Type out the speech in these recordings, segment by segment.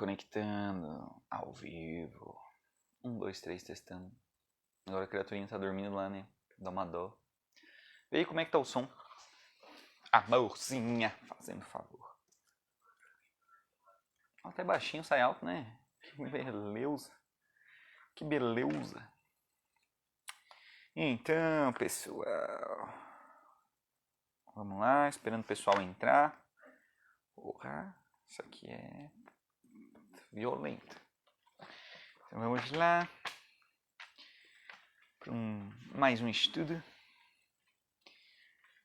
Conectando ao vivo. 1, 2, 3, testando. Agora a criaturinha tá dormindo lá, né? Dá uma dó. E aí, como é que tá o som? Amorzinha, fazendo favor. Até baixinho sai alto, né? Que beleza. Que beleza. Então, pessoal. Vamos lá, esperando o pessoal entrar. Porra, isso aqui é violento. Então vamos lá. Para mais um estudo.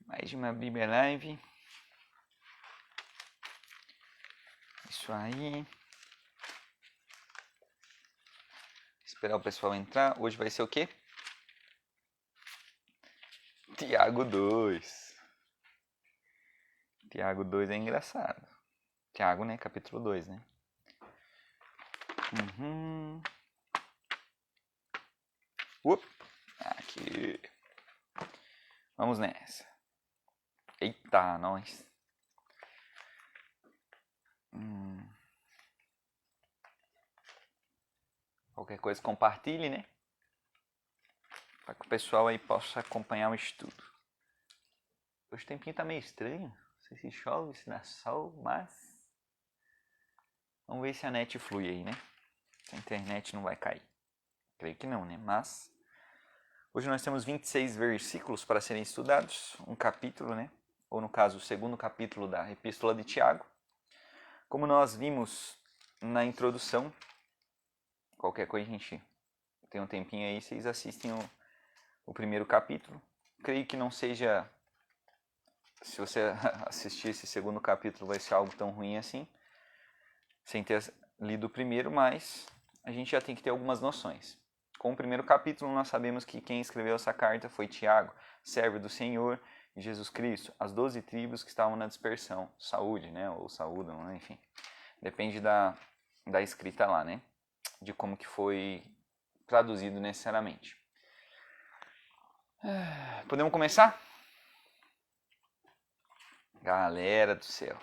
Mais uma Bíblia Live. Isso aí. Esperar o pessoal entrar. Hoje vai ser o quê? Tiago 2. Tiago 2 é engraçado. Tiago, né? Capítulo 2, né? Aqui. Vamos nessa. Eita, nós. Qualquer coisa compartilhe, né? Para que o pessoal aí possa acompanhar o estudo. Hoje o tempinho tá meio estranho. Não sei se chove, se dá sol, mas... Vamos ver se a net flui aí, né? Se a internet não vai cair. Creio que não, né? Mas... Hoje nós temos 26 versículos para serem estudados. Um capítulo, né? Ou no caso, o segundo capítulo da Epístola de Tiago. Como nós vimos na introdução... Qualquer coisa, gente, tem um tempinho aí, vocês assistem o primeiro capítulo. Creio que não seja, se você assistir esse segundo capítulo, vai ser algo tão ruim assim, sem ter lido o primeiro, mas a gente já tem que ter algumas noções. Com o primeiro capítulo, nós sabemos que quem escreveu essa carta foi Tiago, servo do Senhor e Jesus Cristo, as 12 tribos que estavam na dispersão, saúde, né, ou saúdam, né? Enfim, depende da escrita lá, né? De como que foi traduzido necessariamente. Podemos começar? Galera do céu.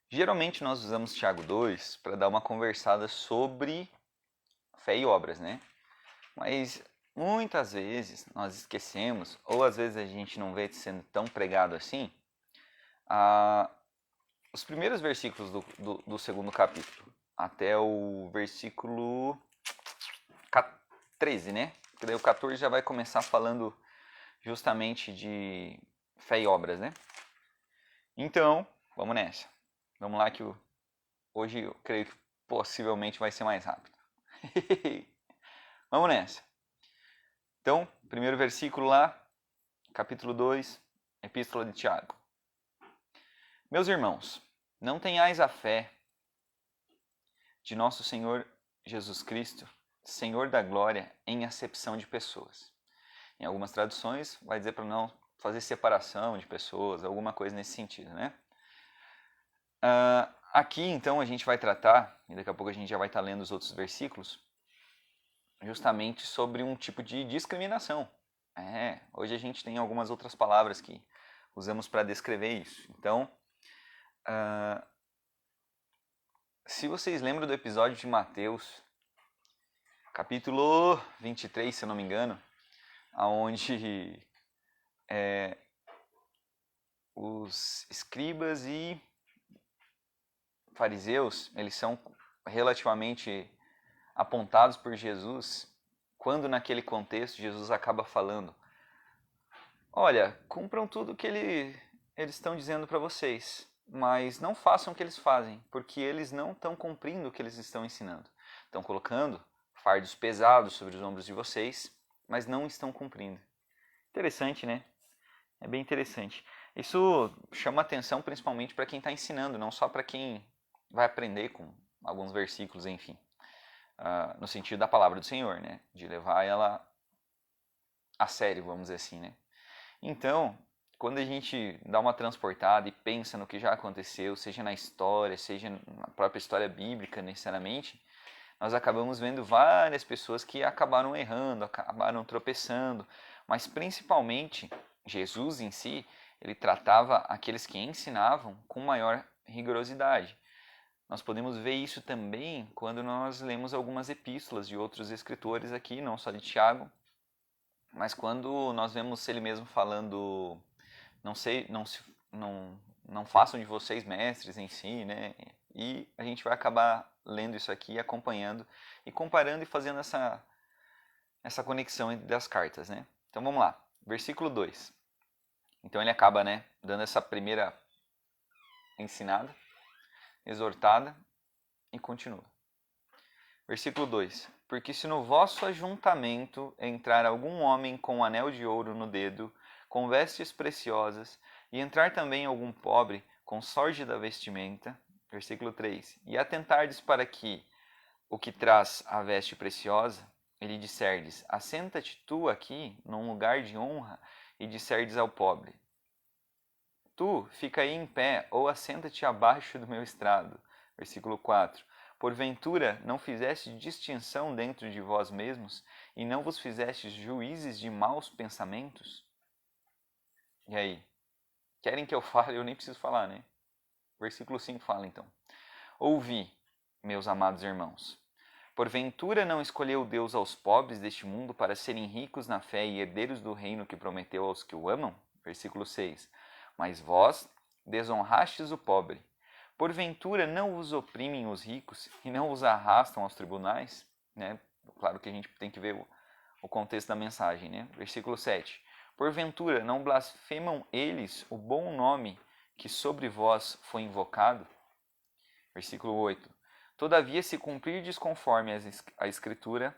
Geralmente nós usamos Tiago 2 para dar uma conversada sobre fé e obras, né? Mas muitas vezes nós esquecemos, ou às vezes a gente não vê sendo tão pregado assim, os primeiros versículos do segundo capítulo. Até o versículo 13, né? Porque daí o 14 já vai começar falando justamente de fé e obras, né? Então, vamos nessa. Vamos lá que hoje eu creio que possivelmente vai ser mais rápido. Vamos nessa. Então, primeiro versículo lá, capítulo 2, Epístola de Tiago. Meus irmãos, não tenhais a fé de nosso Senhor Jesus Cristo, Senhor da glória, em acepção de pessoas. Em algumas traduções vai dizer para não fazer separação de pessoas, alguma coisa nesse sentido, né? Aqui então a gente vai tratar, e daqui a pouco a gente já vai estar lendo os outros versículos, justamente sobre um tipo de discriminação. Hoje a gente tem algumas outras palavras que usamos para descrever isso. Então, se vocês lembram do episódio de Mateus, capítulo 23, se eu não me engano, onde os escribas e fariseus, eles são relativamente apontados por Jesus, quando naquele contexto Jesus acaba falando: olha, cumpram tudo que eles estão dizendo para vocês, mas não façam o que eles fazem, porque eles não estão cumprindo o que eles estão ensinando. Estão colocando fardos pesados sobre os ombros de vocês, mas não estão cumprindo. Interessante, né? É bem interessante. Isso chama atenção principalmente para quem está ensinando, não só para quem vai aprender com alguns versículos, enfim. No sentido da palavra do Senhor, né? De levar ela a sério, vamos dizer assim, né? Então, quando a gente dá uma transportada e pensa no que já aconteceu, seja na história, seja na própria história bíblica, necessariamente, nós acabamos vendo várias pessoas que acabaram errando, acabaram tropeçando, mas principalmente Jesus em si, ele tratava aqueles que ensinavam com maior rigorosidade. Nós podemos ver isso também quando nós lemos algumas epístolas de outros escritores aqui, não só de Tiago, mas quando nós vemos ele mesmo falando, não façam de vocês mestres em si, né? E a gente vai acabar lendo isso aqui, acompanhando e comparando e fazendo essa conexão das cartas, né? Então vamos lá, versículo 2. Então ele acaba, né, dando essa primeira ensinada, exortada, e continua. Versículo 2. Porque se no vosso ajuntamento entrar algum homem com um anel de ouro no dedo, com vestes preciosas, e entrar também algum pobre com sórdida vestimenta, versículo 3, e atentardes para que o que traz a veste preciosa, ele disserdes, assenta-te tu aqui, num lugar de honra, e disserdes ao pobre, tu, fica aí em pé, ou assenta-te abaixo do meu estrado. Versículo 4. Porventura não fizeste distinção dentro de vós mesmos, e não vos fizestes juízes de maus pensamentos? E aí? Querem que eu fale? Eu nem preciso falar, né? Versículo 5 fala então. Ouvi, meus amados irmãos. Porventura não escolheu Deus aos pobres deste mundo para serem ricos na fé e herdeiros do reino que prometeu aos que o amam? Versículo 6. Mas vós desonrastes o pobre. Porventura não vos oprimem os ricos e não os arrastam aos tribunais? Né? Claro que a gente tem que ver o contexto da mensagem. Né? Versículo 7. Porventura não blasfemam eles o bom nome que sobre vós foi invocado? Versículo 8. Todavia, se cumprirdes conforme a Escritura,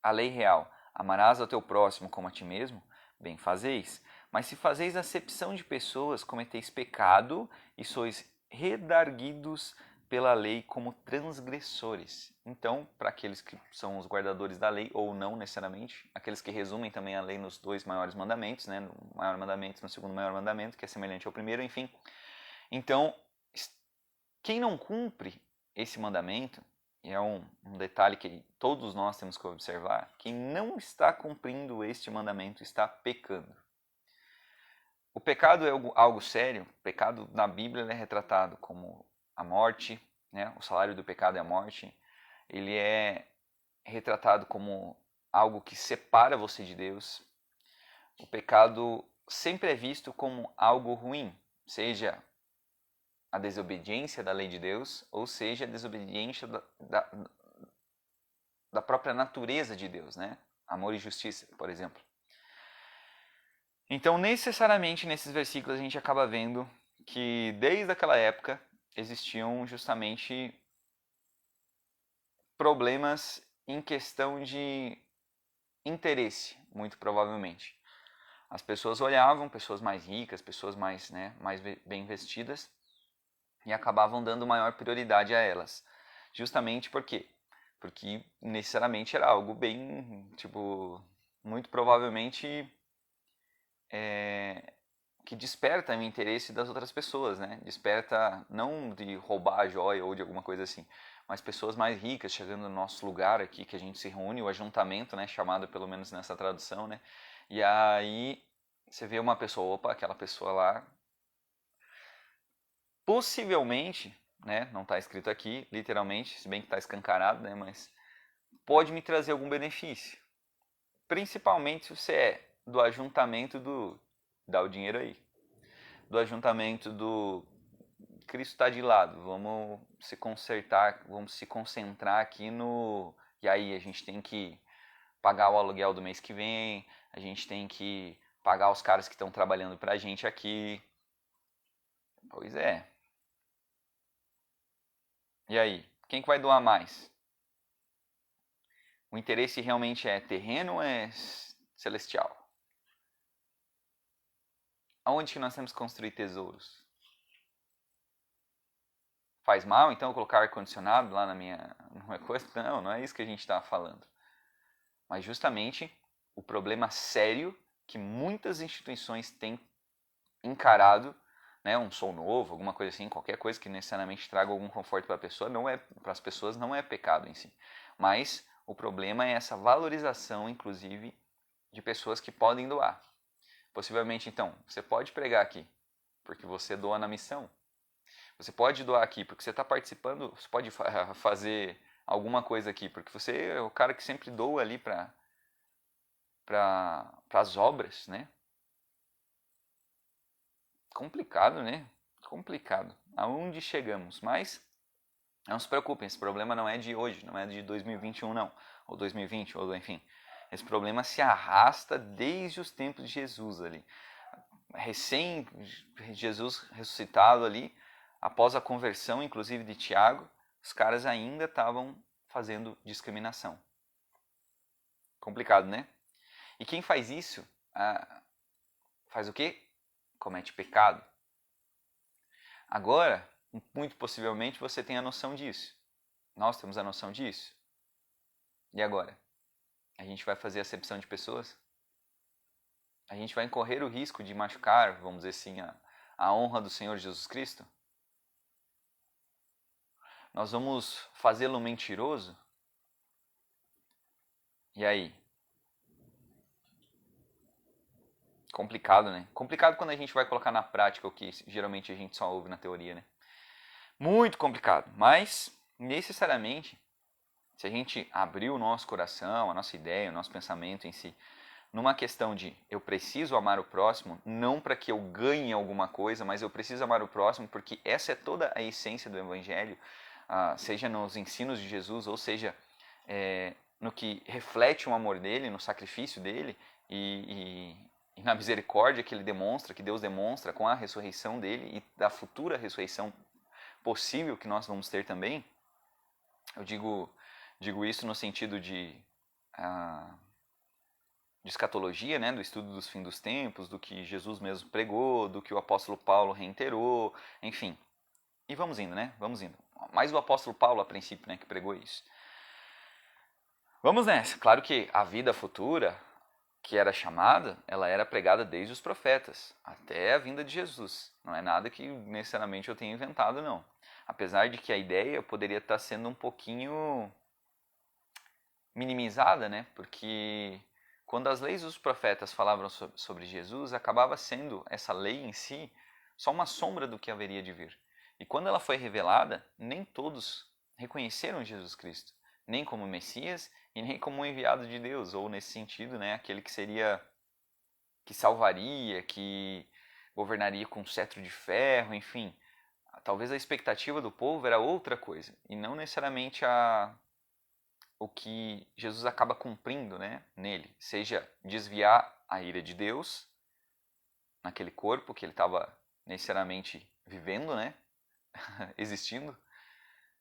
a lei real, amarás ao teu próximo como a ti mesmo, bem fazeis. Mas se fazeis acepção de pessoas, cometeis pecado e sois redarguidos pela lei como transgressores. Então, para aqueles que são os guardadores da lei, ou não necessariamente, aqueles que resumem também a lei nos dois maiores mandamentos, né, no maior mandamento e no segundo maior mandamento, que é semelhante ao primeiro, enfim. Então, quem não cumpre esse mandamento, e é um detalhe que todos nós temos que observar, quem não está cumprindo este mandamento está pecando. O pecado é algo sério. O pecado na Bíblia é retratado como a morte, né? O salário do pecado é a morte. Ele é retratado como algo que separa você de Deus. O pecado sempre é visto como algo ruim, seja a desobediência da lei de Deus, ou seja, a desobediência da própria natureza de Deus, né? Amor e justiça, por exemplo. Então, necessariamente, nesses versículos a gente acaba vendo que desde aquela época existiam justamente problemas em questão de interesse, muito provavelmente. As pessoas olhavam, pessoas mais ricas, pessoas mais bem vestidas, e acabavam dando maior prioridade a elas. Justamente por quê? Porque necessariamente era algo bem, muito provavelmente que desperta o interesse das outras pessoas, né? Desperta não de roubar a joia ou de alguma coisa assim, mas pessoas mais ricas chegando no nosso lugar aqui, que a gente se reúne, o ajuntamento, né? Chamado pelo menos nessa tradução, né? E aí você vê uma pessoa, opa, aquela pessoa lá, possivelmente, né? Não está escrito aqui, literalmente, se bem que está escancarado, né? Mas pode me trazer algum benefício. Principalmente se você é do ajuntamento do dá o dinheiro aí. Do ajuntamento do Cristo está de lado, vamos se consertar, vamos se concentrar aqui no... E aí a gente tem que pagar o aluguel do mês que vem, a gente tem que pagar os caras que estão trabalhando pra gente aqui. Pois é. E aí, quem que vai doar mais? O interesse realmente é terreno ou é celestial? Aonde que nós temos que construir tesouros? Faz mal, então, colocar ar-condicionado lá na minha coisa? Não, não é isso que a gente está falando. Mas justamente o problema sério que muitas instituições têm encarado, né, um som novo, alguma coisa assim, qualquer coisa que necessariamente traga algum conforto para a pessoa, para as pessoas não é pecado em si. Mas o problema é essa valorização, inclusive, de pessoas que podem doar. Possivelmente, então, você pode pregar aqui, porque você doa na missão. Você pode doar aqui, porque você está participando, você pode fazer alguma coisa aqui, porque você é o cara que sempre doa ali para as obras, né? Complicado, né? Complicado. Aonde chegamos? Mas não se preocupem, esse problema não é de hoje, não é de 2021 não, ou 2020, ou enfim. Esse problema se arrasta desde os tempos de Jesus ali. Recém Jesus ressuscitado ali, após a conversão inclusive de Tiago, os caras ainda estavam fazendo discriminação. Complicado, né? E quem faz isso, faz o quê? Comete pecado. Agora, muito possivelmente você tem a noção disso. Nós temos a noção disso. E agora? A gente vai fazer acepção de pessoas? A gente vai correr o risco de machucar, vamos dizer assim, a honra do Senhor Jesus Cristo? Nós vamos fazê-lo mentiroso? E aí? Complicado, né? Complicado quando a gente vai colocar na prática o que geralmente a gente só ouve na teoria, né? Muito complicado, mas necessariamente, se a gente abrir o nosso coração, a nossa ideia, o nosso pensamento em si, numa questão de eu preciso amar o próximo, não para que eu ganhe alguma coisa, mas eu preciso amar o próximo porque essa é toda a essência do Evangelho, seja nos ensinos de Jesus, ou seja, no que reflete o amor dele, no sacrifício dele e na misericórdia que ele demonstra, que Deus demonstra com a ressurreição dele e da futura ressurreição possível que nós vamos ter também. Eu digo isso no sentido de escatologia, né, do estudo dos fins dos tempos, do que Jesus mesmo pregou, do que o apóstolo Paulo reiterou, enfim. E vamos indo, né? Vamos indo. Mais o apóstolo Paulo, a princípio, né, que pregou isso. Vamos nessa. Claro que a vida futura, que era chamada, ela era pregada desde os profetas, até a vinda de Jesus. Não é nada que necessariamente eu tenha inventado, não. Apesar de que a ideia poderia estar sendo um pouquinho minimizada, né? Porque quando as leis dos profetas falavam sobre Jesus, acabava sendo essa lei em si só uma sombra do que haveria de vir. E quando ela foi revelada, nem todos reconheceram Jesus Cristo, nem como Messias e nem como enviado de Deus, ou nesse sentido, né, aquele que salvaria, que governaria com cetro de ferro, enfim. Talvez a expectativa do povo era outra coisa, e não necessariamente o que Jesus acaba cumprindo, né, nele, seja desviar a ira de Deus naquele corpo que ele estava necessariamente vivendo, né, existindo,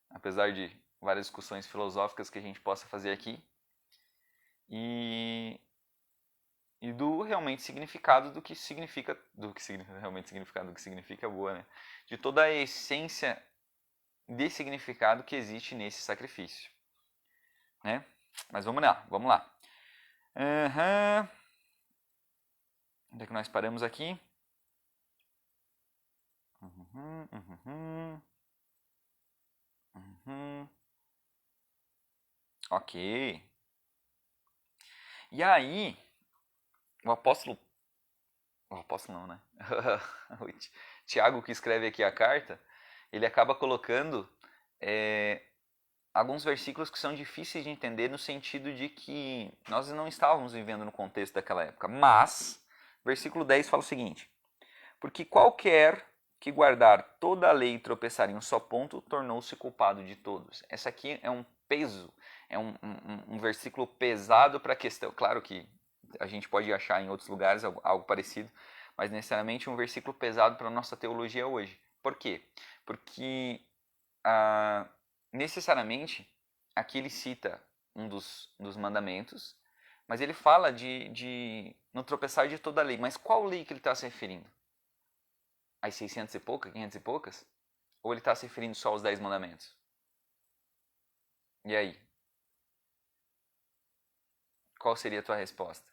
apesar de várias discussões filosóficas que a gente possa fazer aqui, e do realmente significado do que significa, realmente significado do que significa boa, né, de toda a essência de significado que existe nesse sacrifício, né? Mas vamos lá, vamos lá. Onde é que nós paramos aqui? Ok. E aí, o apóstolo não, né? O Tiago, que escreve aqui a carta, ele acaba colocando alguns versículos que são difíceis de entender no sentido de que nós não estávamos vivendo no contexto daquela época. Mas, versículo 10 fala o seguinte: porque qualquer que guardar toda a lei e tropeçar em um só ponto, tornou-se culpado de todos. Essa aqui é um peso, é um versículo pesado para a questão. Claro que a gente pode achar em outros lugares algo parecido, mas necessariamente um versículo pesado para a nossa teologia hoje. Por quê? Porque necessariamente aqui ele cita um dos mandamentos, mas ele fala de não tropeçar de toda a lei. Mas qual lei que ele está se referindo? As 600 e poucas, 500 e poucas? Ou ele está se referindo só aos 10 mandamentos? E aí? Qual seria a tua resposta?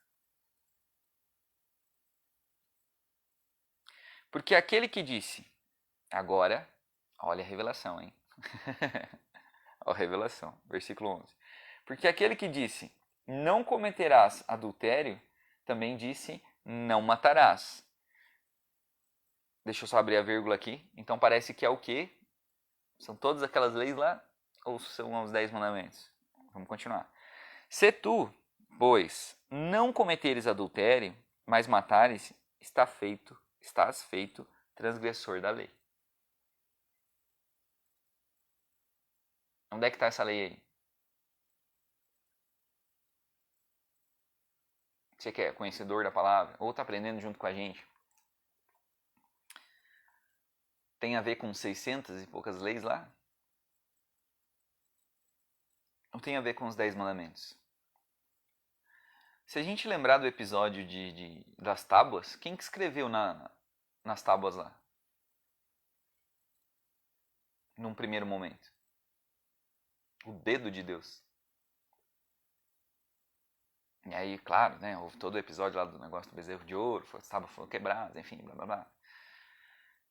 Porque aquele que disse, agora, olha a revelação, hein? Olha a revelação, versículo 11. Porque aquele que disse, não cometerás adultério, também disse, não matarás. Deixa eu só abrir a vírgula aqui. Então parece que é o quê? São todas aquelas leis lá? Ou são os 10 mandamentos? Vamos continuar. Se tu, pois, não cometeres adultério, mas matares, estás feito transgressor da lei. Onde é que está essa lei aí? Você que é conhecedor da palavra, ou está aprendendo junto com a gente? Tem a ver com 600 e poucas leis lá? Ou tem a ver com os 10 mandamentos? Se a gente lembrar do episódio das tábuas, quem que escreveu nas tábuas lá? Num primeiro momento. O dedo de Deus. E aí, claro, né, houve todo o episódio lá do negócio do bezerro de ouro, as tábuas foram quebradas, enfim, blá blá blá.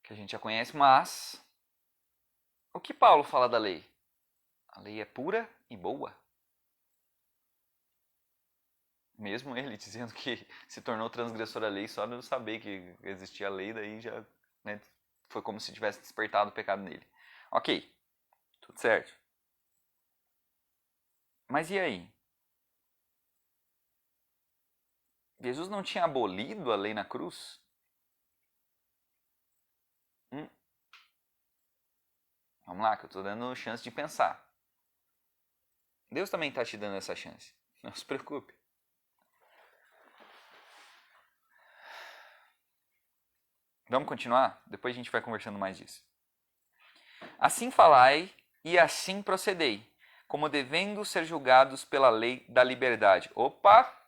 Que a gente já conhece, mas o que Paulo fala da lei? A lei é pura e boa. Mesmo ele dizendo que se tornou transgressor da lei só de eu saber que existia a lei, daí já, né, foi como se tivesse despertado o pecado nele. Ok, tudo certo. Mas e aí? Jesus não tinha abolido a lei na cruz? Vamos lá, que eu estou dando chance de pensar. Deus também está te dando essa chance. Não se preocupe. Vamos continuar? Depois a gente vai conversando mais disso. Assim falai e assim procedei, como devendo ser julgados pela lei da liberdade. Opa!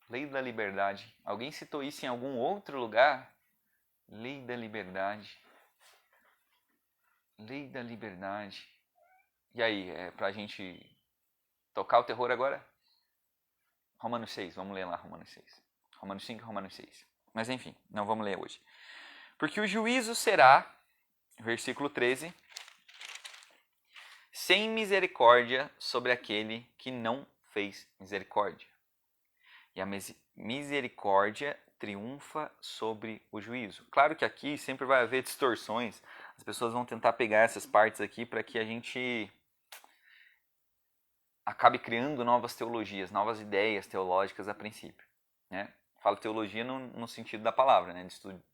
Lei da liberdade. Alguém citou isso em algum outro lugar? Lei da liberdade. Lei da liberdade. E aí, é pra gente tocar o terror agora? Romanos 6, vamos ler lá Romanos 6. Romanos 5 e Romanos 6. Mas enfim, não vamos ler hoje. Porque o juízo será, versículo 13, sem misericórdia sobre aquele que não fez misericórdia. E a misericórdia triunfa sobre o juízo. Claro que aqui sempre vai haver distorções. As pessoas vão tentar pegar essas partes aqui para que a gente acabe criando novas teologias, novas ideias teológicas a princípio. Né? Falo teologia no sentido da palavra, né?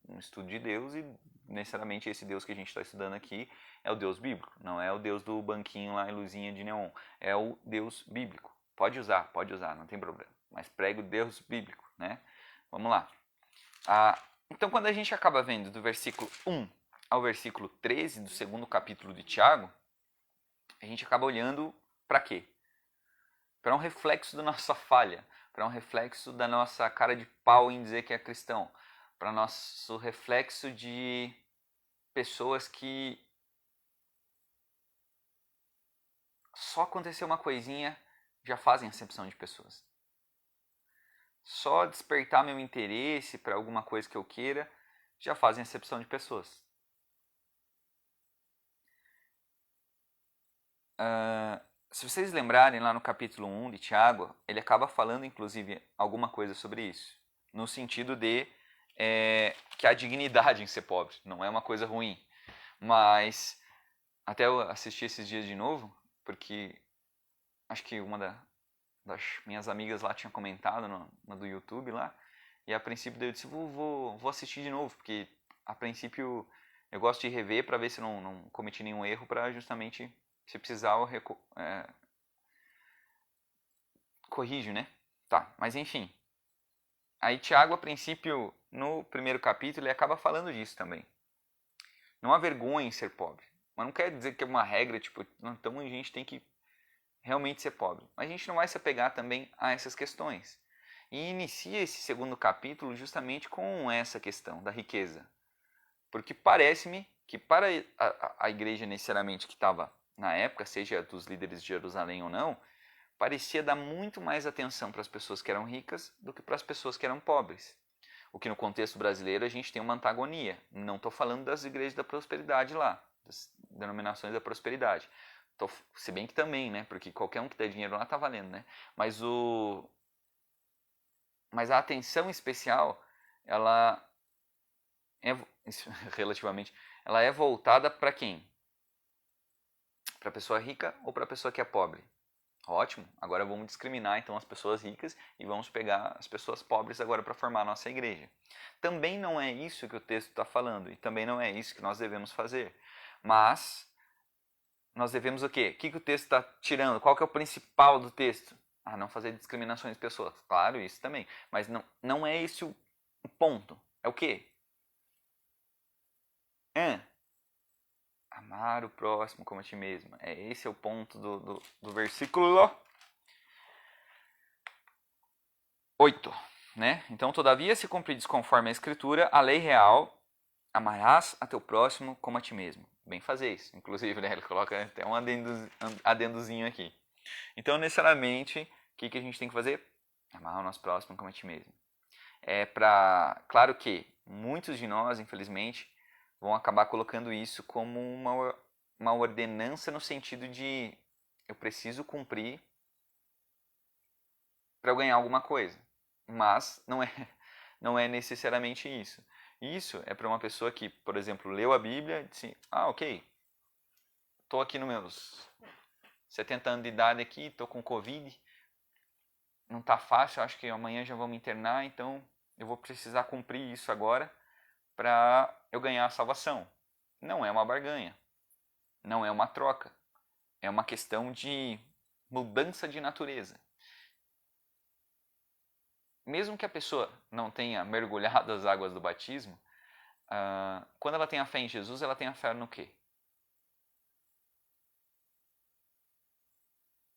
No estudo de Deus, e necessariamente esse Deus que a gente está estudando aqui é o Deus bíblico, não é o Deus do banquinho lá e luzinha de neon, é o Deus bíblico. Pode usar, não tem problema, mas prega o Deus bíblico, né? Vamos lá. Então, quando a gente acaba vendo do versículo 1 ao versículo 13 do segundo capítulo de Tiago, a gente acaba olhando para quê? Para um reflexo da nossa falha, para um reflexo da nossa cara de pau em dizer que é cristão, para nosso reflexo de pessoas que só acontecer uma coisinha já fazem acepção de pessoas. Só despertar meu interesse para alguma coisa que eu queira já fazem acepção de pessoas. Se vocês lembrarem lá no capítulo 1 de Tiago, ele acaba falando inclusive alguma coisa sobre isso. No sentido de que há dignidade em ser pobre, não é uma coisa ruim. Mas até eu assisti esses dias de novo, porque acho que uma das minhas amigas lá tinha comentado no do YouTube lá, e a princípio eu disse, vou assistir de novo, porque a princípio eu gosto de rever para ver se não cometi nenhum erro, para justamente, se precisar, eu corrijo, né? Tá, mas enfim. Aí Tiago, a princípio, no primeiro capítulo, ele acaba falando disso também. Não há vergonha em ser pobre. Mas não quer dizer que é uma regra, tipo, então a gente tem que realmente ser pobre. Mas a gente não vai se apegar também a essas questões. E inicia esse segundo capítulo justamente com essa questão da riqueza. Porque parece-me que para a igreja necessariamente que estava na época, seja dos líderes de Jerusalém ou não, parecia dar muito mais atenção para as pessoas que eram ricas do que para as pessoas que eram pobres. O que no contexto brasileiro a gente tem uma antagonia. Não estou falando das igrejas da prosperidade lá, das denominações da prosperidade. Se bem que também, né? Porque qualquer um que der dinheiro lá está valendo, né? Mas a atenção especial, ela relativamente, ela é voltada para quem? Para a pessoa rica ou para a pessoa que é pobre? Ótimo, agora vamos discriminar então as pessoas ricas e vamos pegar as pessoas pobres agora para formar a nossa igreja. Também não é isso que o texto está falando e também não é isso que nós devemos fazer. Mas nós devemos o quê? O que o texto está tirando? Qual que é o principal do texto? Ah, não fazer discriminações de pessoas. Claro, isso também. Mas não é esse o ponto. É o quê? Amar o próximo como a ti mesmo. Esse é o ponto do versículo 8. Né? Então, todavia, se cumprides conforme a Escritura, a lei real, amarás a teu próximo como a ti mesmo. Bem fazeis. Inclusive, né, ele coloca até um adendozinho aqui. Então, necessariamente, o que a gente tem que fazer? Amar o nosso próximo como a ti mesmo. Claro que muitos de nós, infelizmente, vão acabar colocando isso como uma ordenança no sentido de eu preciso cumprir para eu ganhar alguma coisa. Mas não é necessariamente isso. Isso é para uma pessoa que, por exemplo, leu a Bíblia e disse, ok, estou aqui nos meus 70 anos de idade aqui, estou com Covid, não está fácil, acho que amanhã já vou me internar, então eu vou precisar cumprir isso agora para eu ganhar a salvação. Não é uma barganha, não é uma troca, é uma questão de mudança de natureza. Mesmo que a pessoa não tenha mergulhado as águas do batismo, quando ela tem a fé em Jesus, ela tem a fé no quê?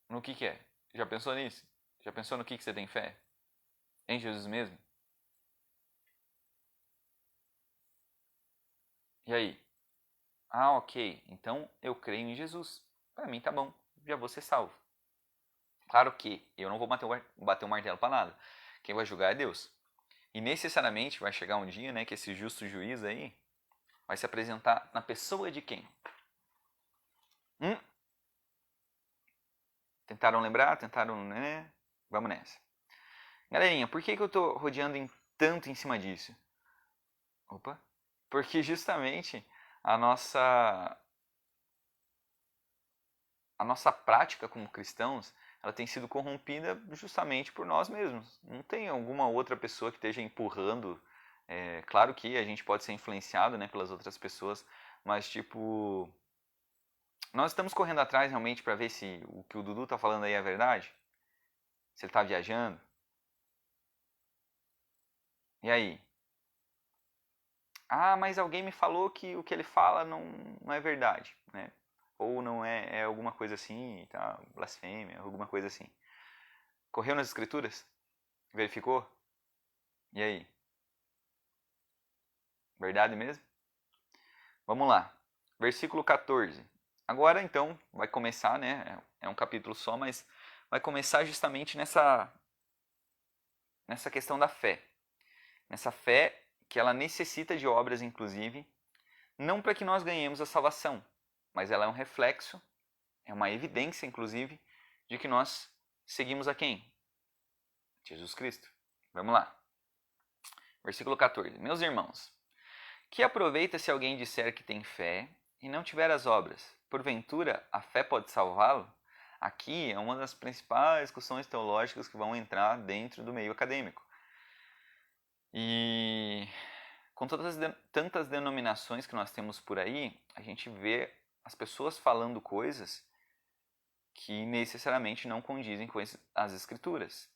No que é? Já pensou nisso? Já pensou no que você tem fé? Em Jesus mesmo? E aí? Ah, ok. Então eu creio em Jesus. Para mim tá bom. Já vou ser salvo. Claro que eu não vou bater o martelo para nada. Quem vai julgar é Deus. E necessariamente vai chegar um dia, né, que esse justo juiz aí vai se apresentar na pessoa de quem? Tentaram lembrar? Tentaram, né? Vamos nessa. Galerinha, por que eu tô rodeando tanto em cima disso? Opa. Porque justamente a nossa prática como cristãos, ela tem sido corrompida justamente por nós mesmos. Não tem alguma outra pessoa que esteja empurrando. Claro que a gente pode ser influenciado, né, pelas outras pessoas, mas tipo, nós estamos correndo atrás realmente para ver se o que o Dudu tá falando aí é verdade? Se ele tá viajando? E aí? Ah, mas alguém me falou que o que ele fala não é verdade, né? Ou não é alguma coisa assim, tá? Blasfêmia, alguma coisa assim. Correu nas escrituras? Verificou? E aí? Verdade mesmo? Vamos lá. Versículo 14. Agora então vai começar, né? É um capítulo só, mas vai começar justamente nessa questão da fé. Nessa fé que ela necessita de obras, inclusive, não para que nós ganhemos a salvação, mas ela é um reflexo, é uma evidência, inclusive, de que nós seguimos a quem? Jesus Cristo. Vamos lá. Versículo 14. Meus irmãos, que aproveita se alguém disser que tem fé e não tiver as obras? Porventura, a fé pode salvá-lo? Aqui é uma das principais discussões teológicas que vão entrar dentro do meio acadêmico. E com tantas denominações que nós temos por aí, a gente vê as pessoas falando coisas que necessariamente não condizem com as escrituras.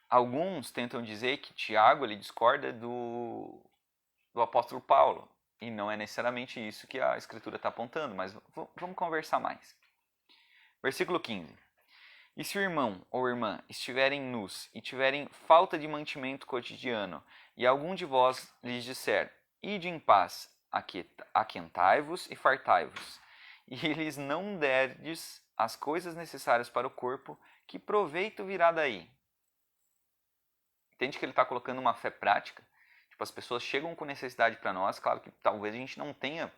Alguns tentam dizer que Tiago ele discorda do apóstolo Paulo, e não é necessariamente isso que a escritura está apontando, mas vamos conversar mais. Versículo 15. E se o irmão ou irmã estiverem nus e tiverem falta de mantimento cotidiano, e algum de vós lhes disser, ide em paz, aquentai-vos e fartai-vos, e lhes não derdes as coisas necessárias para o corpo, que proveito virá daí? Entende que ele está colocando uma fé prática? Tipo, as pessoas chegam com necessidade para nós, claro que talvez a gente não tenha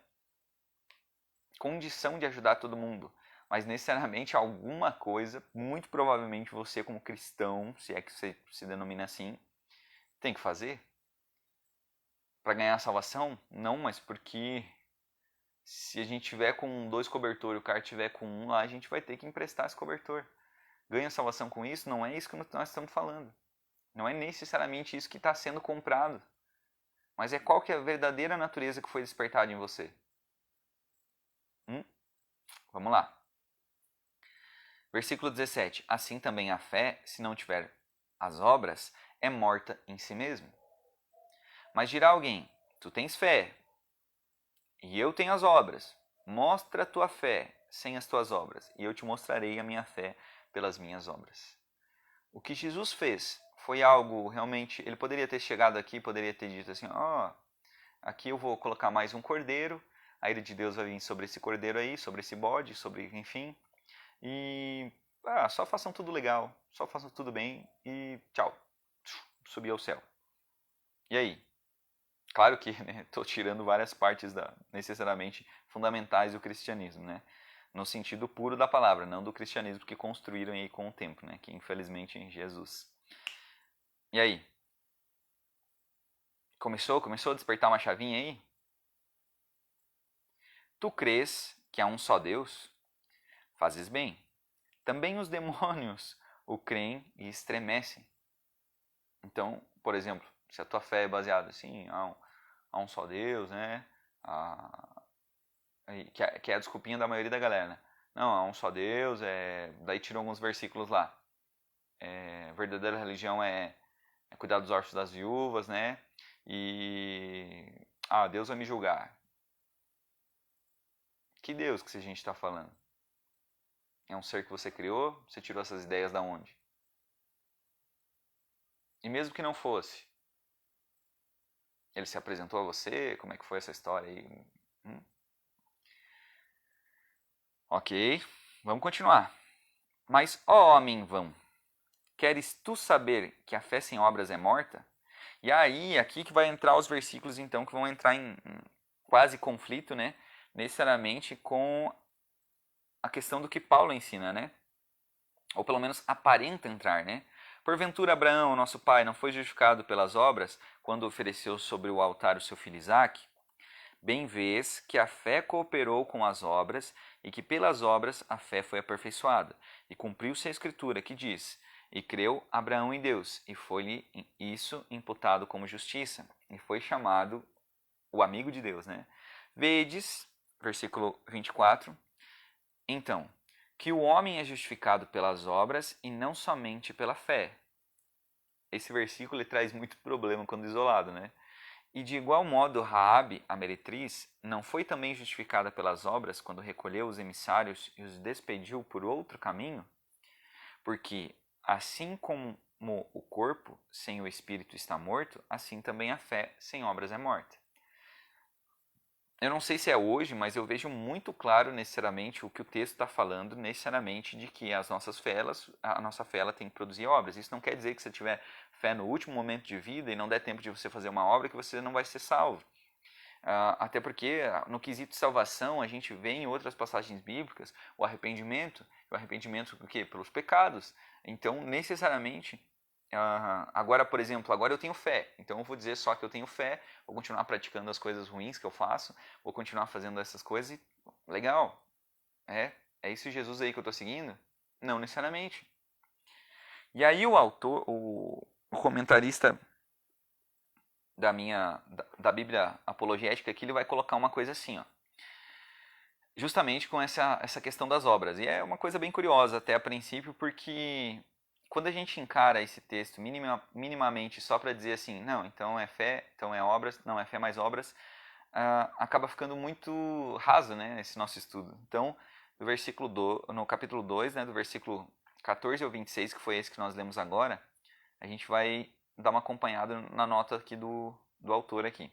condição de ajudar todo mundo, mas necessariamente alguma coisa, muito provavelmente você como cristão, se é que você se denomina assim, tem que fazer. para ganhar a salvação? Não, mas porque se a gente tiver com 2 cobertores e o cara tiver com 1 lá, a gente vai ter que emprestar esse cobertor. Ganha salvação com isso? Não é isso que nós estamos falando. Não é necessariamente isso que está sendo comprado. Mas é qual que é a verdadeira natureza que foi despertada em você. Vamos lá. Versículo 17. Assim também a fé, se não tiver as obras, é morta em si mesma. Mas dirá alguém, tu tens fé, e eu tenho as obras. Mostra a tua fé sem as tuas obras, e eu te mostrarei a minha fé pelas minhas obras. O que Jesus fez foi algo realmente... Ele poderia ter chegado aqui, poderia ter dito assim, aqui eu vou colocar mais um cordeiro, a ira de Deus vai vir sobre esse cordeiro aí, sobre esse bode, sobre, enfim, e só façam tudo legal, só façam tudo bem e tchau, subir ao céu. E aí? Claro que estou tirando várias partes necessariamente fundamentais do cristianismo, né? No sentido puro da palavra, não do cristianismo que construíram aí com o tempo, né? Que infelizmente é Jesus. E aí? Começou a despertar uma chavinha aí? Tu crês que há um só Deus? Fazes bem. Também os demônios o creem e estremecem. Então, por exemplo, se a tua fé é baseada assim, há um só Deus, né? Que é a desculpinha da maioria da galera, né? Não, há um só Deus, daí tiram alguns versículos lá. Verdadeira religião é cuidar dos órfãos das viúvas, né? E Deus vai me julgar. Que Deus que a gente está falando? É um ser que você criou? Você tirou essas ideias da onde? E mesmo que não fosse, ele se apresentou a você? Como é que foi essa história aí? Ok, vamos continuar. Mas, ó homem vão, queres tu saber que a fé sem obras é morta? E aí, aqui que vai entrar os versículos, então, que vão entrar em quase conflito, né? Necessariamente com a questão do que Paulo ensina, né? Ou pelo menos aparenta entrar, né? Porventura Abraão, nosso pai, não foi justificado pelas obras quando ofereceu sobre o altar o seu filho Isaque? Bem vês que a fé cooperou com as obras e que pelas obras a fé foi aperfeiçoada. E cumpriu-se a escritura que diz, e creu Abraão em Deus, e foi-lhe isso imputado como justiça, e foi chamado o amigo de Deus, né? Vedes, versículo 24, então, que o homem é justificado pelas obras e não somente pela fé. Esse versículo ele traz muito problema quando isolado, né? E de igual modo, Raabe, a meretriz, não foi também justificada pelas obras quando recolheu os emissários e os despediu por outro caminho? Porque, assim como o corpo sem o espírito está morto, assim também a fé sem obras é morta. Eu não sei se é hoje, mas eu vejo muito claro necessariamente o que o texto está falando, necessariamente de que a nossa fé ela tem que produzir obras. Isso não quer dizer que se você tiver fé no último momento de vida e não der tempo de você fazer uma obra, que você não vai ser salvo. Até porque no quesito de salvação a gente vê em outras passagens bíblicas o arrependimento o quê? Pelos pecados. Então necessariamente agora, por exemplo, agora eu tenho fé, então eu vou dizer só que eu tenho fé, vou continuar praticando as coisas ruins que eu faço, vou continuar fazendo essas coisas e legal, é isso Jesus aí que eu estou seguindo? Não necessariamente. E aí o autor, o comentarista da Bíblia apologética aqui, ele vai colocar uma coisa assim, ó, justamente com essa questão das obras. E é uma coisa bem curiosa até a princípio, porque quando a gente encara esse texto minimamente só para dizer assim, não, então é fé, então é obras, não é fé mais obras, acaba ficando muito raso, né, esse nosso estudo. Então, no capítulo 2, né, do versículo 14 ao 26, que foi esse que nós lemos agora, a gente vai dar uma acompanhada na nota aqui do autor aqui.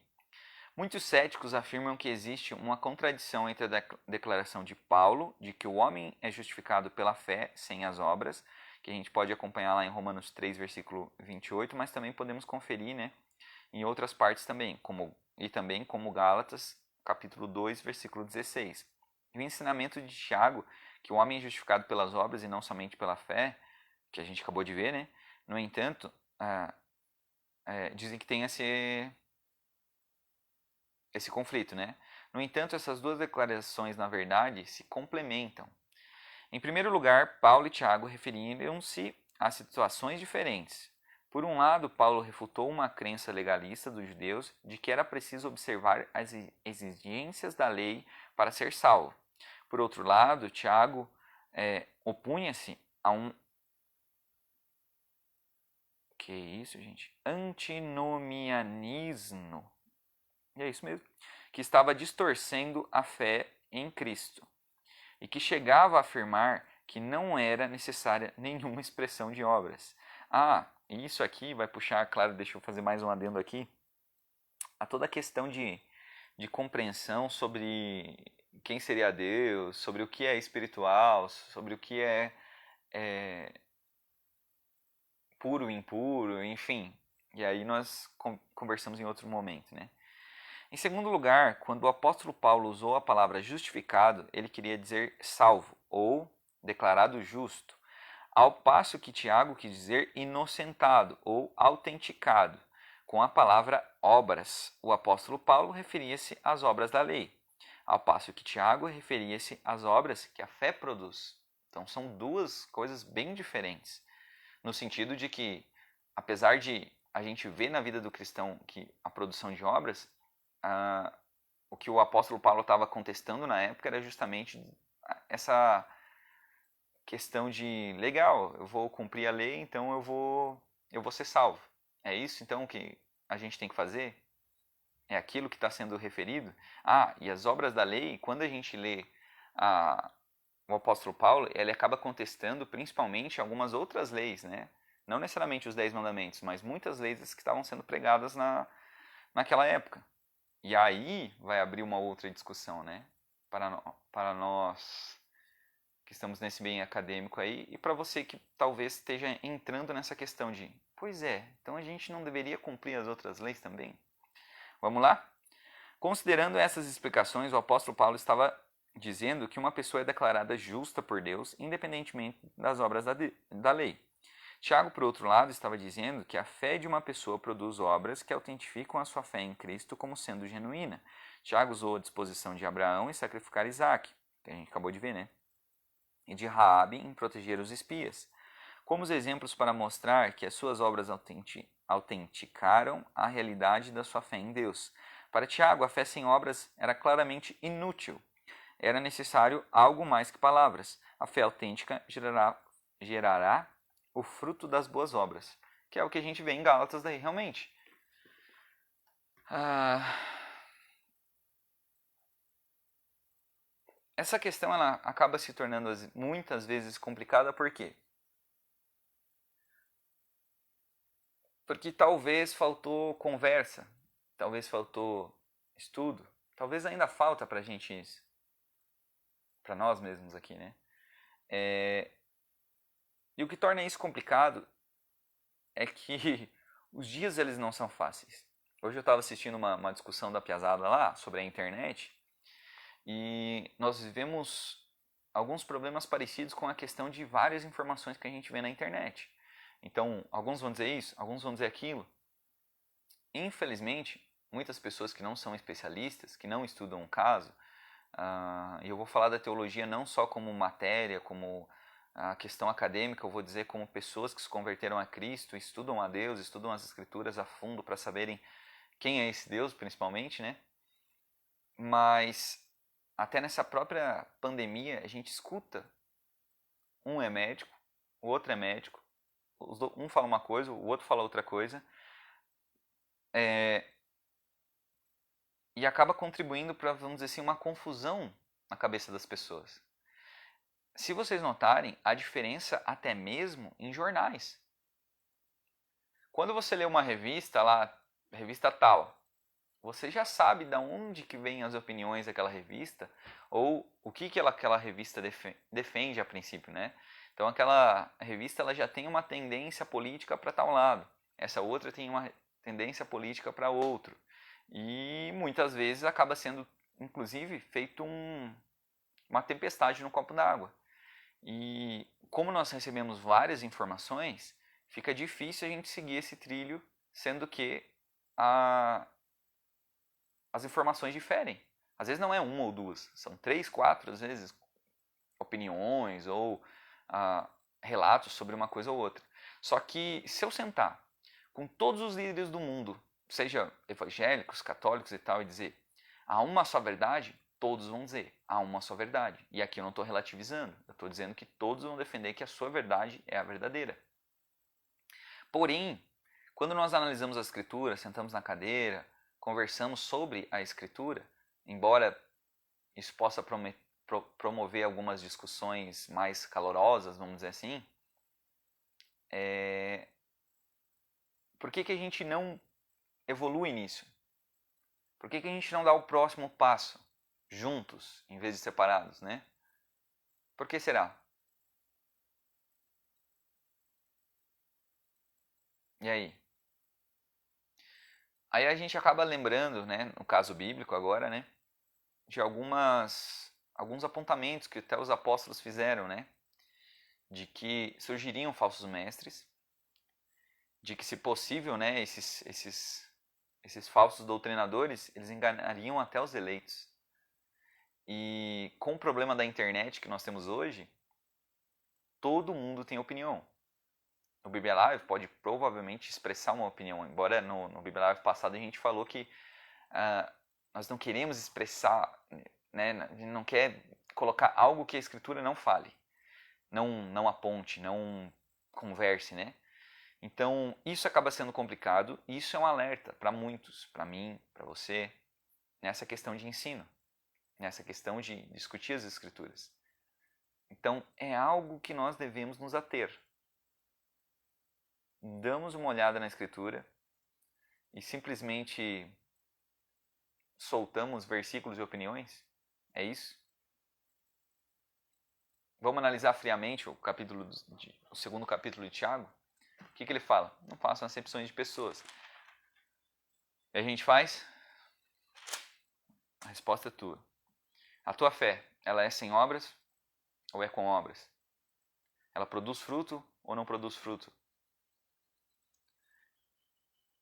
Muitos céticos afirmam que existe uma contradição entre a declaração de Paulo, de que o homem é justificado pela fé, sem as obras, que a gente pode acompanhar lá em Romanos 3, versículo 28, mas também podemos conferir, né, em outras partes também, como Gálatas, capítulo 2, versículo 16. E o ensinamento de Tiago, que o homem é justificado pelas obras e não somente pela fé, que a gente acabou de ver, né, no entanto, dizem que tem esse conflito, né? No entanto, essas duas declarações, na verdade, se complementam. Em primeiro lugar, Paulo e Tiago referiram-se a situações diferentes. Por um lado, Paulo refutou uma crença legalista dos judeus de que era preciso observar as exigências da lei para ser salvo. Por outro lado, Tiago opunha-se a um antinomianismo, e é isso mesmo, que estava distorcendo a fé em Cristo e que chegava a afirmar que não era necessária nenhuma expressão de obras. E isso aqui vai puxar, claro, deixa eu fazer mais um adendo aqui, a toda a questão de compreensão sobre quem seria Deus, sobre o que é espiritual, sobre o que é puro, impuro, enfim. E aí nós conversamos em outro momento, né? Em segundo lugar, quando o apóstolo Paulo usou a palavra justificado, ele queria dizer salvo ou declarado justo, ao passo que Tiago quis dizer inocentado ou autenticado. Com a palavra obras, o apóstolo Paulo referia-se às obras da lei, ao passo que Tiago referia-se às obras que a fé produz. Então são duas coisas bem diferentes, no sentido de que, apesar de a gente ver na vida do cristão que a produção de obras, o que o apóstolo Paulo estava contestando na época era justamente essa questão de, legal, eu vou cumprir a lei, então eu vou ser salvo. É isso então que a gente tem que fazer? É aquilo que está sendo referido? E as obras da lei, quando a gente lê o apóstolo Paulo, ele acaba contestando principalmente algumas outras leis, né? Não necessariamente os 10 mandamentos, mas muitas leis que estavam sendo pregadas naquela época. E aí vai abrir uma outra discussão, né? Para nós que estamos nesse meio acadêmico aí, e para você que talvez esteja entrando nessa questão de, pois é, então a gente não deveria cumprir as outras leis também? Vamos lá? Considerando essas explicações, o apóstolo Paulo estava dizendo que uma pessoa é declarada justa por Deus, independentemente das obras da lei. Tiago, por outro lado, estava dizendo que a fé de uma pessoa produz obras que autentificam a sua fé em Cristo como sendo genuína. Tiago usou a disposição de Abraão em sacrificar Isaac, que a gente acabou de ver, né? E de Raabe em proteger os espias, como os exemplos para mostrar que as suas obras autenticaram a realidade da sua fé em Deus. Para Tiago, a fé sem obras era claramente inútil. Era necessário algo mais que palavras. A fé autêntica gerará o fruto das boas obras, que é o que a gente vê em Gálatas daí, realmente. Essa questão ela acaba se tornando muitas vezes complicada, por quê? Porque talvez faltou conversa, talvez faltou estudo, talvez ainda falta pra gente isso, pra nós mesmos aqui, né? E o que torna isso complicado é que os dias eles não são fáceis. Hoje eu estava assistindo uma discussão da piazada lá sobre a internet e nós vivemos alguns problemas parecidos com a questão de várias informações que a gente vê na internet. Então, alguns vão dizer isso, alguns vão dizer aquilo. Infelizmente, muitas pessoas que não são especialistas, que não estudam o caso, e eu vou falar da teologia não só como matéria, como a questão acadêmica, eu vou dizer como pessoas que se converteram a Cristo, estudam a Deus, estudam as Escrituras a fundo para saberem quem é esse Deus, principalmente, né? Mas até nessa própria pandemia a gente escuta, um é médico, o outro é médico, um fala uma coisa, o outro fala outra coisa, e acaba contribuindo para, vamos dizer assim, uma confusão na cabeça das pessoas. Se vocês notarem, a diferença até mesmo em jornais. Quando você lê uma revista lá, revista tal, você já sabe de onde que vêm as opiniões daquela revista ou o que aquela revista defende a princípio, né? Então aquela revista ela já tem uma tendência política para tal lado, essa outra tem uma tendência política para outro. E muitas vezes acaba sendo, inclusive, feito uma tempestade no copo d'água. E como nós recebemos várias informações, fica difícil a gente seguir esse trilho, sendo que as informações diferem. Às vezes não é uma ou duas, são 3, 4, às vezes, opiniões ou relatos sobre uma coisa ou outra. Só que se eu sentar com todos os líderes do mundo, seja evangélicos, católicos e tal, e dizer há uma só verdade, todos vão dizer há uma só verdade. E aqui eu não estou relativizando, eu estou dizendo que todos vão defender que a sua verdade é a verdadeira. Porém, quando nós analisamos a Escritura, sentamos na cadeira, conversamos sobre a Escritura, embora isso possa promover algumas discussões mais calorosas, vamos dizer assim, por que a gente não evolui nisso? Por que a gente não dá o próximo passo juntos, em vez de separados, né? Por que será? E aí? Aí a gente acaba lembrando, né, no caso bíblico agora, né, de alguns apontamentos que até os apóstolos fizeram, né, de que surgiriam falsos mestres, de que, se possível, né, esses falsos doutrinadores, eles enganariam até os eleitos. E com o problema da internet que nós temos hoje, todo mundo tem opinião. No Bíblia Live pode provavelmente expressar uma opinião, embora no Bíblia Live passado a gente falou que nós não queremos expressar, né, a gente não quer colocar algo que a Escritura não fale, não aponte, não converse, né? Então, isso acaba sendo complicado e isso é um alerta para muitos, para mim, para você, nessa questão de ensino, nessa questão de discutir as Escrituras. Então, é algo que nós devemos nos ater. Damos uma olhada na Escritura e simplesmente soltamos versículos e opiniões? É isso? Vamos analisar friamente o segundo capítulo de Tiago? O que ele fala? Não façam acepções de pessoas. E a gente faz? A resposta é tua. A tua fé, ela é sem obras ou é com obras? Ela produz fruto ou não produz fruto?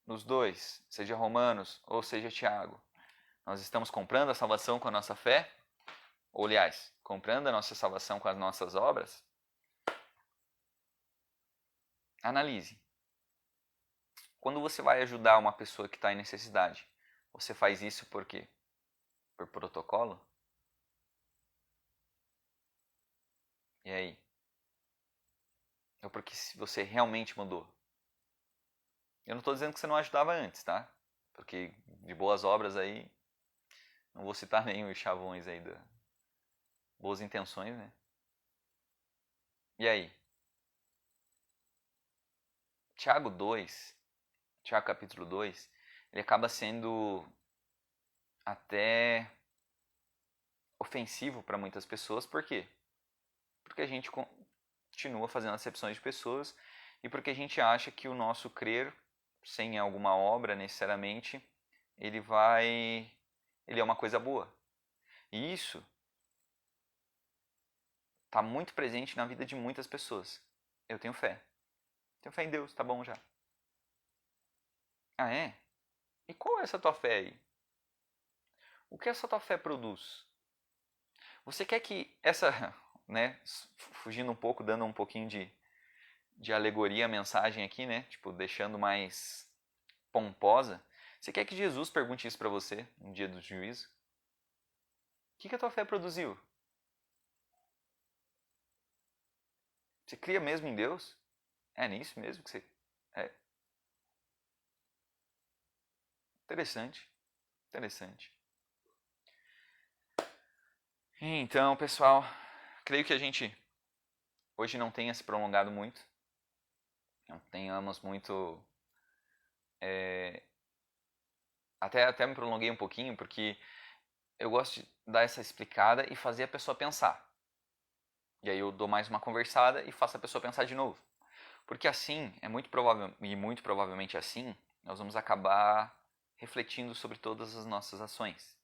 Nos dois, seja Romanos ou seja Tiago, nós estamos comprando a salvação com a nossa fé? Ou, aliás, comprando a nossa salvação com as nossas obras? Analise. Quando você vai ajudar uma pessoa que está em necessidade, você faz isso por quê? Por protocolo? E aí? Ou porque você realmente mudou? Eu não estou dizendo que você não ajudava antes, tá? Porque de boas obras aí, não vou citar nem os chavões aí da boas intenções, né? E aí? Tiago 2, Tiago capítulo 2, ele acaba sendo até ofensivo para muitas pessoas. Por quê? Porque a gente continua fazendo acepções de pessoas e porque a gente acha que o nosso crer, sem alguma obra necessariamente, ele é uma coisa boa. E isso está muito presente na vida de muitas pessoas. Eu tenho fé. Tenho fé em Deus, tá bom já. Ah, é? E qual é essa tua fé aí? O que essa tua fé produz? Você quer que essa, né, fugindo um pouco, dando um pouquinho de alegoria à mensagem aqui, né, tipo, deixando mais pomposa, você quer que Jesus pergunte isso para você no dia do juízo? O que a tua fé produziu? Você cria mesmo em Deus? É nisso mesmo que você... É interessante, interessante. Então, pessoal, creio que a gente hoje não tenha se prolongado muito. Não tenhamos muito... Até me prolonguei um pouquinho, porque eu gosto de dar essa explicada e fazer a pessoa pensar. E aí eu dou mais uma conversada e faço a pessoa pensar de novo. Porque assim, é muito provável, e muito provavelmente assim, nós vamos acabar refletindo sobre todas as nossas ações.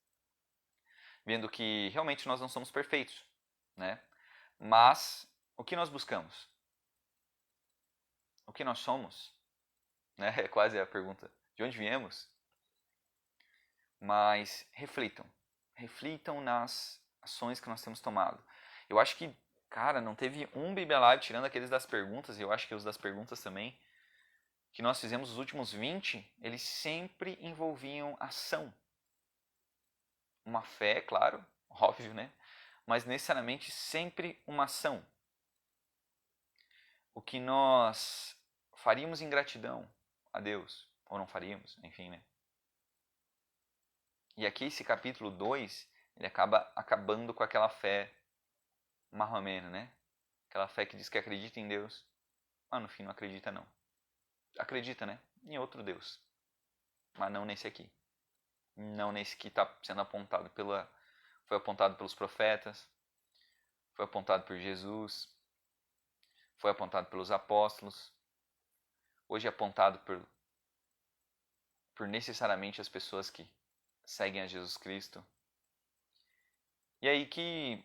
Vendo que realmente nós não somos perfeitos, né? Mas o que nós buscamos? O que nós somos? Né? É quase a pergunta. De onde viemos? mas reflitam. Reflitam nas ações que nós temos tomado. Eu acho que, cara, não teve um Bíblia Live, tirando aqueles das perguntas, e eu acho que os das perguntas também, que nós fizemos os últimos 20, eles sempre envolviam ação. Uma fé, claro, óbvio, né? Mas necessariamente sempre uma ação. O que nós faríamos em gratidão a Deus, ou não faríamos, enfim, né? E aqui esse capítulo 2, ele acaba acabando com aquela fé marromena, né? Aquela fé que diz que acredita em Deus, mas no fim não acredita não. Acredita, né? Em outro Deus, mas não nesse aqui. Não nesse que está sendo apontado foi apontado pelos profetas, foi apontado por Jesus, foi apontado pelos apóstolos, hoje é apontado por necessariamente as pessoas que seguem a Jesus Cristo. E aí que,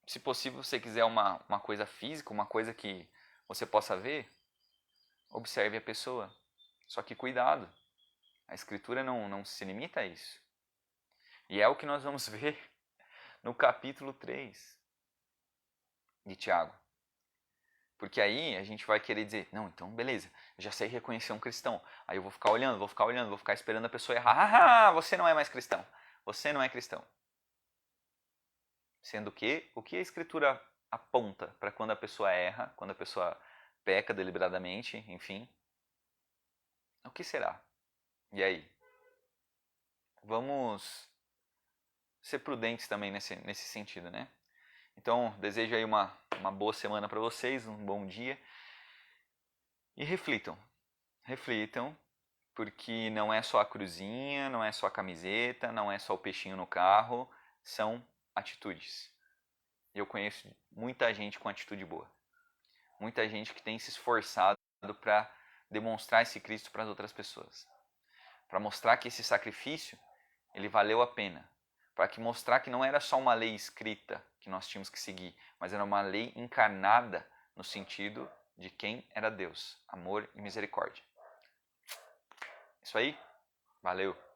se possível, você quiser uma coisa física, uma coisa que você possa ver, observe a pessoa. Só que cuidado, a Escritura não se limita a isso. E é o que nós vamos ver no capítulo 3 de Tiago. Porque aí a gente vai querer dizer, não, então beleza, eu já sei reconhecer um cristão. Aí eu vou ficar olhando, vou ficar esperando a pessoa errar. Ah, você não é mais cristão. Você não é cristão. Sendo que, o que a Escritura aponta para quando a pessoa erra, quando a pessoa peca deliberadamente, enfim, o que será? E aí? Vamos ser prudentes também nesse sentido, né? Então, desejo aí uma boa semana para vocês, um bom dia. E reflitam, porque não é só a cruzinha, não é só a camiseta, não é só o peixinho no carro, são atitudes. Eu conheço muita gente com atitude boa. Muita gente que tem se esforçado para demonstrar esse Cristo para as outras pessoas. Para mostrar que esse sacrifício, ele valeu a pena. Para mostrar que não era só uma lei escrita que nós tínhamos que seguir, mas era uma lei encarnada no sentido de quem era Deus, amor e misericórdia. Isso aí, valeu!